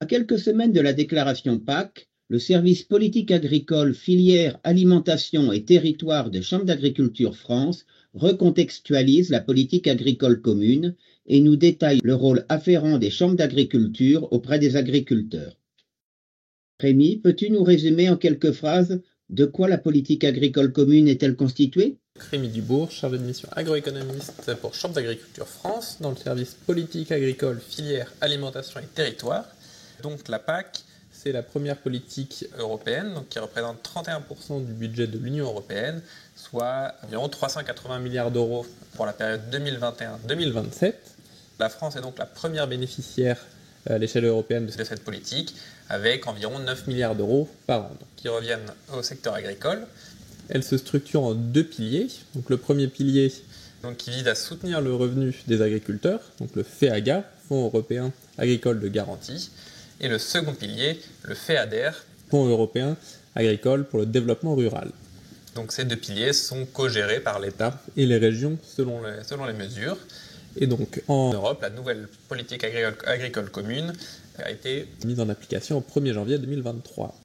À quelques semaines de la déclaration PAC, le service politique agricole, filière, alimentation et territoire de Chambre d'agriculture France recontextualise la politique agricole commune et nous détaille le rôle afférent des chambres d'agriculture auprès des agriculteurs. Rémi, peux-tu nous résumer en quelques phrases de quoi la politique agricole commune est-elle constituée? Rémi Dubourg, chargé de mission agroéconomiste pour Chambre d'agriculture France, dans le service politique agricole, filière, alimentation et territoire. Donc la PAC, c'est la première politique européenne, donc qui représente 31% du budget de l'Union européenne, soit environ 380 milliards d'euros pour la période 2021-2027. La France est donc la première bénéficiaire à l'échelle européenne de cette politique, avec environ 9 milliards d'euros par an, donc, qui reviennent au secteur agricole. Elle se structure en deux piliers. Donc le premier pilier donc, qui vise à soutenir le revenu des agriculteurs, donc le FEAGA, Fonds européen agricole de garantie, et le second pilier, le FEADER, Fonds européen agricole pour le développement rural. Donc ces deux piliers sont co-gérés par l'État et les régions selon les mesures. Et donc en Europe, la nouvelle politique agricole commune a été mise en application au 1er janvier 2023.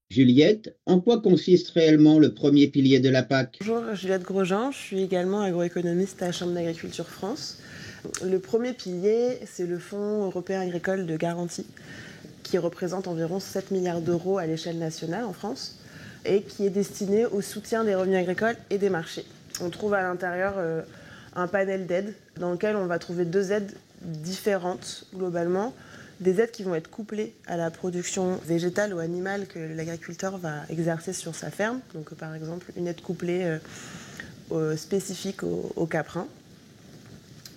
Juliette, en quoi consiste réellement le premier pilier de la PAC? Bonjour, Juliette Grosjean, je suis également agroéconomiste à Chambre d'agriculture France. Le premier pilier, c'est le Fonds européen agricole de garantie, qui représente environ 7 milliards d'euros à l'échelle nationale en France, et qui est destiné au soutien des revenus agricoles et des marchés. On trouve à l'intérieur un panel d'aides, dans lequel on va trouver deux aides différentes globalement. Des aides qui vont être couplées à la production végétale ou animale que l'agriculteur va exercer sur sa ferme. Donc par exemple une aide couplée spécifique au caprin.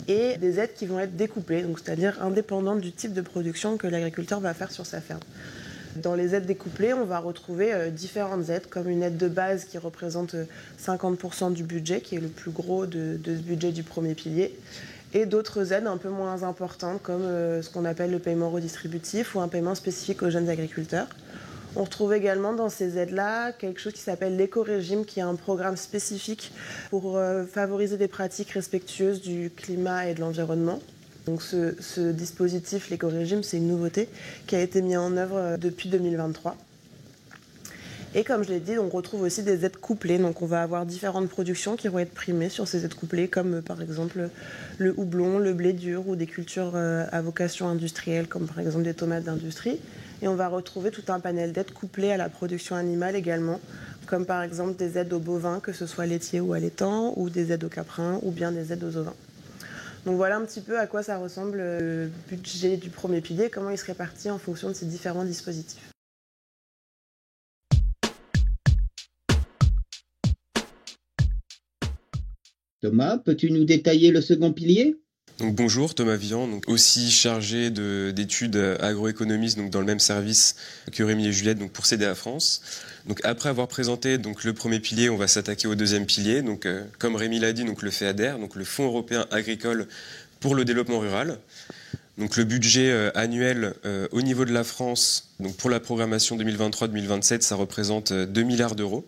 Et des aides qui vont être découplées, donc c'est-à-dire indépendantes du type de production que l'agriculteur va faire sur sa ferme. Dans les aides découplées, on va retrouver différentes aides, comme une aide de base qui représente 50% du budget, qui est le plus gros de ce budget du premier pilier, et d'autres aides un peu moins importantes, comme ce qu'on appelle le paiement redistributif ou un paiement spécifique aux jeunes agriculteurs. On retrouve également dans ces aides-là quelque chose qui s'appelle l'éco-régime, qui est un programme spécifique pour favoriser des pratiques respectueuses du climat et de l'environnement. Donc ce dispositif, l'éco-régime, c'est une nouveauté qui a été mise en œuvre depuis 2023. Et comme je l'ai dit, on retrouve aussi des aides couplées. Donc on va avoir différentes productions qui vont être primées sur ces aides couplées, comme par exemple le houblon, le blé dur ou des cultures à vocation industrielle, comme par exemple des tomates d'industrie. Et on va retrouver tout un panel d'aides couplées à la production animale également, comme par exemple des aides aux bovins, que ce soit laitiers ou allaitants, ou des aides aux caprins, ou bien des aides aux ovins. Donc voilà un petit peu à quoi ça ressemble le budget du premier pilier, comment il se répartit en fonction de ces différents dispositifs. Thomas, peux-tu nous détailler le second pilier? Donc bonjour, Thomas Vian, donc aussi chargé d'études agroéconomistes donc dans le même service que Rémi et Juliette donc pour CDA France. Donc après avoir présenté donc le premier pilier, on va s'attaquer au deuxième pilier. Donc comme Rémi l'a dit, donc le FEADER, donc le Fonds européen agricole pour le développement rural. Donc le budget annuel au niveau de la France, donc pour la programmation 2023-2027, ça représente 2 milliards d'euros.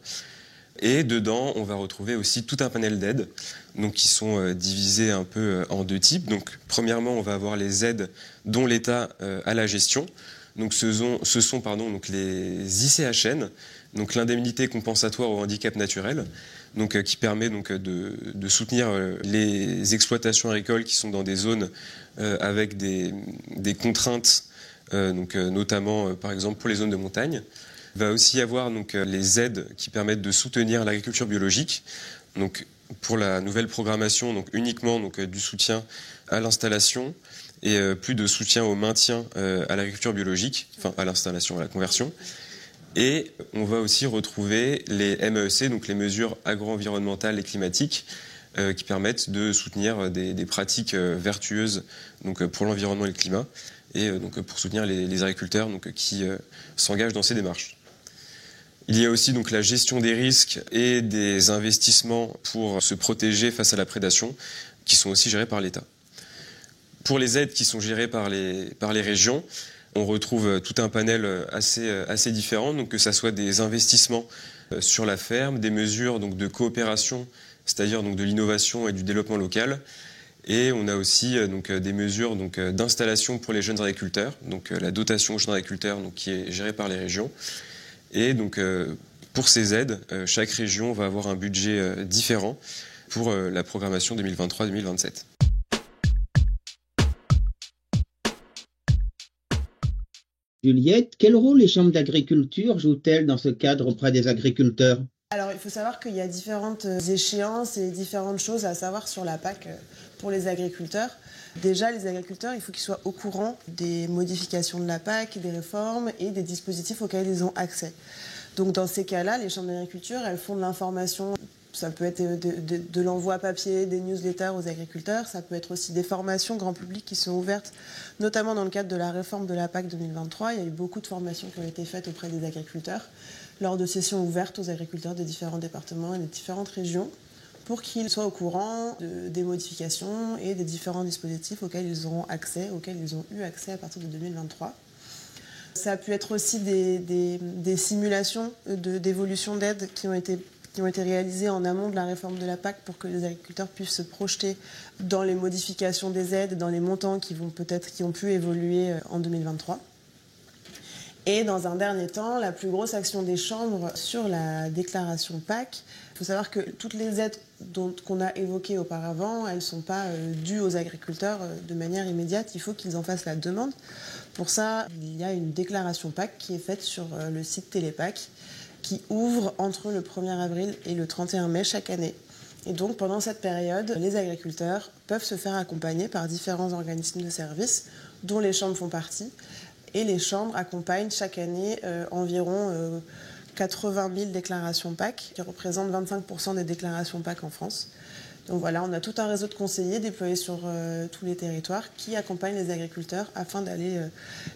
Et dedans, on va retrouver aussi tout un panel d'aides, donc qui sont divisées un peu en deux types. Donc, premièrement, on va avoir les aides dont l'État a la gestion. Donc, ce sont donc les ICHN, donc l'indemnité compensatoire au handicap naturel, donc qui permet donc de soutenir les exploitations agricoles qui sont dans des zones avec des contraintes, donc notamment par exemple pour les zones de montagne. Il va aussi y avoir donc les aides qui permettent de soutenir l'agriculture biologique. Donc pour la nouvelle programmation, donc uniquement donc du soutien à l'installation et plus de soutien au maintien à l'agriculture biologique, enfin à l'installation, à la conversion. Et on va aussi retrouver les MEEC, donc les mesures agro-environnementales et climatiques, qui permettent de soutenir des pratiques vertueuses donc pour l'environnement et le climat, et donc pour soutenir les agriculteurs donc qui s'engagent dans ces démarches. Il y a aussi donc la gestion des risques et des investissements pour se protéger face à la prédation, qui sont aussi gérés par l'État. Pour les aides qui sont gérées par les régions, on retrouve tout un panel assez différent, donc que ça soit des investissements sur la ferme, des mesures donc de coopération, c'est-à-dire donc de l'innovation et du développement local, Et on a aussi des mesures d'installation pour les jeunes agriculteurs, la dotation aux jeunes agriculteurs qui est gérée par les régions. Et pour ces aides, chaque région va avoir un budget différent pour la programmation 2023-2027. Juliette, quel rôle les chambres d'agriculture jouent-elles dans ce cadre auprès des agriculteurs? Alors, il faut savoir qu'il y a différentes échéances et différentes choses à savoir sur la PAC pour les agriculteurs. Déjà, les agriculteurs, il faut qu'ils soient au courant des modifications de la PAC, des réformes et des dispositifs auxquels ils ont accès. Donc, dans ces cas-là, les chambres d'agriculture, elles font de l'information. Ça peut être de l'envoi papier, des newsletters aux agriculteurs. Ça peut être aussi des formations grand public qui sont ouvertes, notamment dans le cadre de la réforme de la PAC 2023. Il y a eu beaucoup de formations qui ont été faites auprès des agriculteurs lors de sessions ouvertes aux agriculteurs des différents départements et des différentes régions pour qu'ils soient au courant des modifications et des différents dispositifs auxquels ils auront accès, auxquels ils ont eu accès à partir de 2023. Ça a pu être aussi des simulations d'évolution d'aide qui ont été réalisées en amont de la réforme de la PAC pour que les agriculteurs puissent se projeter dans les modifications des aides, dans les montants qui ont pu évoluer en 2023. Et dans un dernier temps, la plus grosse action des chambres sur la déclaration PAC. Il faut savoir que toutes les aides qu'on a évoquées auparavant, elles ne sont pas dues aux agriculteurs de manière immédiate. Il faut qu'ils en fassent la demande. Pour ça, il y a une déclaration PAC qui est faite sur le site Télépac qui ouvre entre le 1er avril et le 31 mai chaque année. Et donc, pendant cette période, les agriculteurs peuvent se faire accompagner par différents organismes de services, dont les chambres font partie. Et les chambres accompagnent chaque année environ 80 000 déclarations PAC, qui représentent 25% des déclarations PAC en France. Donc voilà, on a tout un réseau de conseillers déployés sur tous les territoires qui accompagnent les agriculteurs afin d'aller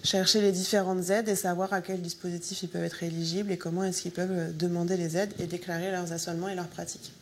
chercher les différentes aides et savoir à quel dispositif ils peuvent être éligibles et comment est-ce qu'ils peuvent demander les aides et déclarer leurs assolements et leurs pratiques.